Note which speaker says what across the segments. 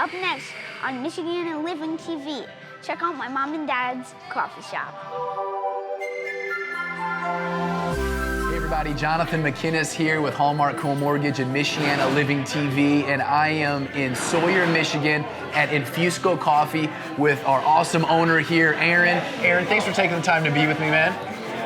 Speaker 1: up next on Michiana Living TV. Check out my mom and dad's coffee shop.
Speaker 2: Hey everybody, Jonathan McInnes here with Hallmark Home Mortgage and Michiana Living TV, and I am in Sawyer, Michigan at Infusco Coffee with our awesome owner here, Aaron. Aaron, thanks for taking the time to be with me, man.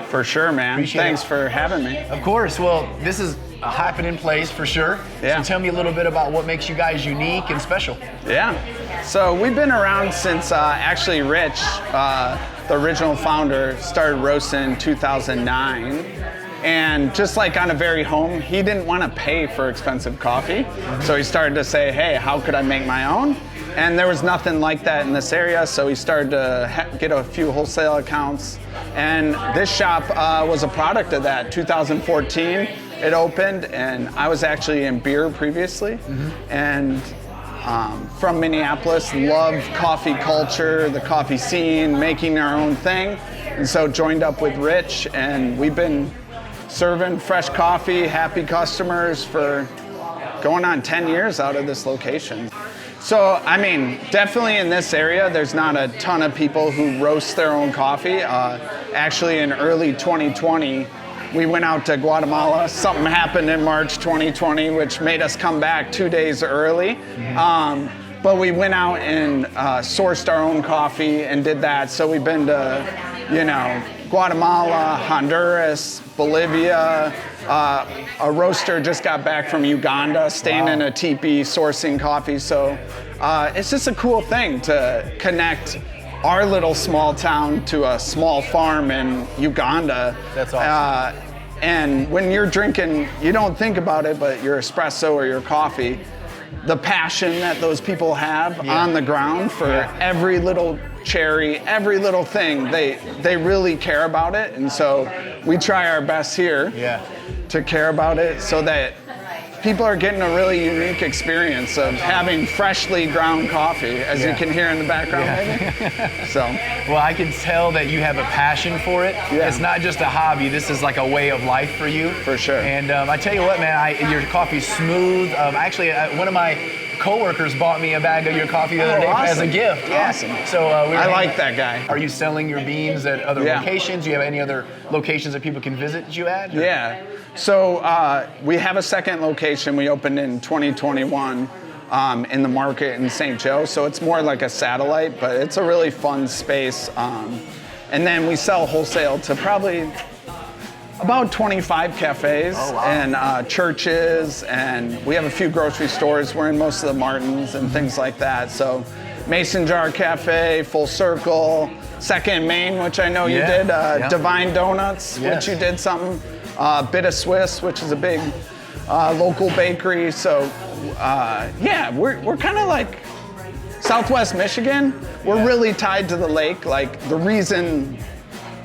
Speaker 3: For sure, man. Thanks for having me.
Speaker 2: Of course. Well, this is a happening place for sure.
Speaker 3: Yeah.
Speaker 2: So tell me a little bit about what makes you guys unique and special.
Speaker 3: Yeah. So we've been around since actually Rich, the original founder, started roasting in 2009. And just like on a very home, he didn't want to pay for expensive coffee. So he started to say, hey, how could I make my own? And there was nothing like that in this area, so he started to get a few wholesale accounts. And this shop was a product of that. 2014, it opened, and I was actually in beer previously. And from Minneapolis, loved coffee culture, the coffee scene, making our own thing. And so joined up with Rich, and we've been serving fresh coffee, happy customers for going on 10 years out of this location. So, I mean, definitely in this area, there's not a ton of people who roast their own coffee. Actually, in early 2020, we went out to Guatemala. Something happened in March 2020, which made us come back 2 days early. But we went out and sourced our own coffee and did that. So we've been to, Guatemala, Honduras, Bolivia. A roaster just got back from Uganda, staying in a teepee, sourcing coffee. So it's just a cool thing to connect our little small town to a small farm in Uganda.
Speaker 2: That's awesome.
Speaker 3: And when you're drinking, you don't think about it, but your espresso or your coffee, the passion that those people have on the ground for every little cherry, every little thing, they really care about it. And so we try our best here to care about it so that people are getting a really unique experience of having freshly ground coffee, as you can hear in the background maybe. So.
Speaker 2: Well, I can tell that you have a passion for it. It's not just a hobby. This is like a way of life for you.
Speaker 3: For sure.
Speaker 2: And I tell you what, man, your coffee's smooth. Actually, one of my coworkers bought me a bag of your coffee the other day as a gift.
Speaker 3: Awesome.
Speaker 2: So
Speaker 3: I like that guy.
Speaker 2: Are you selling your beans at other locations? Do you have any other locations that people can visit you at? Or?
Speaker 3: Yeah. So we have a second location we opened in 2021 in the market in St. Joe. So it's more like a satellite, but it's a really fun space. And then we sell wholesale to probably about 25 cafes and churches, and we have a few grocery stores. We're in most of the Martins and things like that. So Mason Jar Cafe, Full Circle, Second Main, which I know you did, Divine Donuts, which you did something, Bit of Swiss, which is a big local bakery. So we're kind of like Southwest Michigan. We're really tied to the lake. Like the reason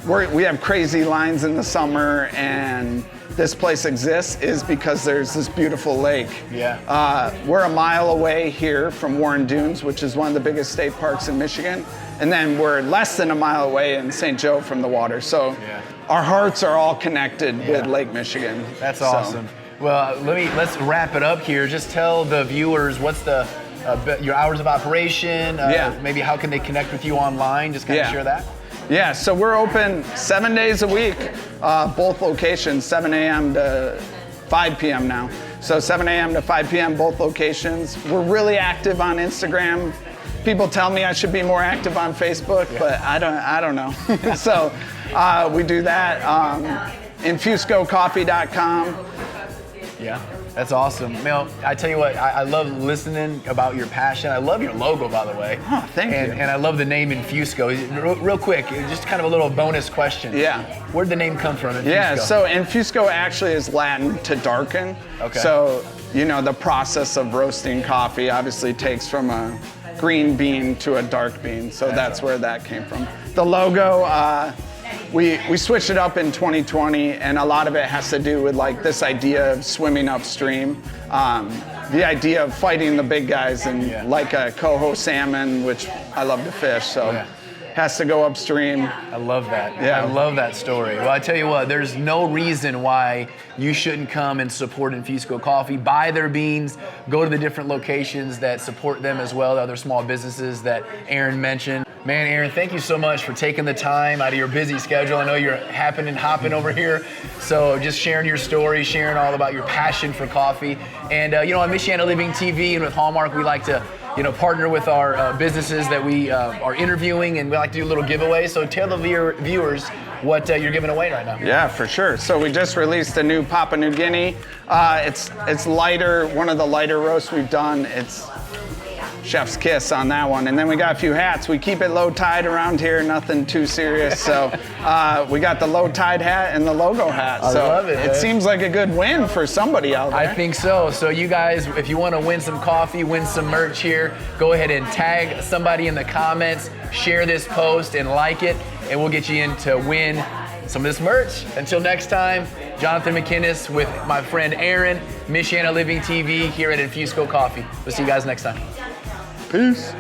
Speaker 3: we have crazy lines in the summer and this place exists is because there's this beautiful lake. We're a mile away here from Warren Dunes, which is one of the biggest state parks in Michigan. And then we're less than a mile away in St. Joe from the water. So our hearts are all connected with Lake Michigan.
Speaker 2: That's awesome. Well, let's wrap it up here. Just tell the viewers what's your hours of operation, maybe how can they connect with you online, just kind of share that.
Speaker 3: Yeah, so we're open 7 days a week, both locations, 7 a.m. to 5 p.m. now. So 7 a.m. to 5 p.m. both locations. We're really active on Instagram. People tell me I should be more active on Facebook, but I don't know. So we do that. InfuscoCoffee.com.
Speaker 2: Yeah, that's awesome. Mel, I tell you what, I love listening about your passion. I love your logo, by the way.
Speaker 3: Oh, thank you.
Speaker 2: And I love the name Infusco. Real quick, just kind of a little bonus question.
Speaker 3: Yeah.
Speaker 2: Where'd the name come from, Infusco?
Speaker 3: Yeah, so Infusco actually is Latin to darken.
Speaker 2: Okay.
Speaker 3: So, the process of roasting coffee obviously takes from a green bean to a dark bean. So that's where that came from. The logo, we switched it up in 2020, and a lot of it has to do with like this idea of swimming upstream. The idea of fighting the big guys and like a coho salmon, which I love to fish. So has to go upstream.
Speaker 2: I love that.
Speaker 3: Yeah.
Speaker 2: I love that story. Well, I tell you what, there's no reason why you shouldn't come and support Infusco Coffee. Buy their beans, go to the different locations that support them as well, the other small businesses that Aaron mentioned. Man, Aaron, thank you so much for taking the time out of your busy schedule. I know you're hopping over here. So just sharing your story, sharing all about your passion for coffee. And on Michiana Living TV and with Hallmark, we like to partner with our businesses that we are interviewing, and we like to do a little giveaway. So tell the viewers what you're giving away right now.
Speaker 3: Yeah, for sure. So we just released a new Papua New Guinea. It's lighter, one of the lighter roasts we've done. It's chef's kiss on that one. And then we got a few hats. We keep it low tide around here, nothing too serious. So we got the low tide hat and the logo hat.
Speaker 2: I love it.
Speaker 3: It seems like a good win for somebody out there.
Speaker 2: I think so. So you guys, if you want to win some coffee, win some merch here, go ahead and tag somebody in the comments, share this post and like it, and we'll get you in to win some of this merch. Until next time, Jonathan McInnes with my friend Aaron, Michiana Living TV here at Infusco Coffee. We'll see you guys next time.
Speaker 3: Peace.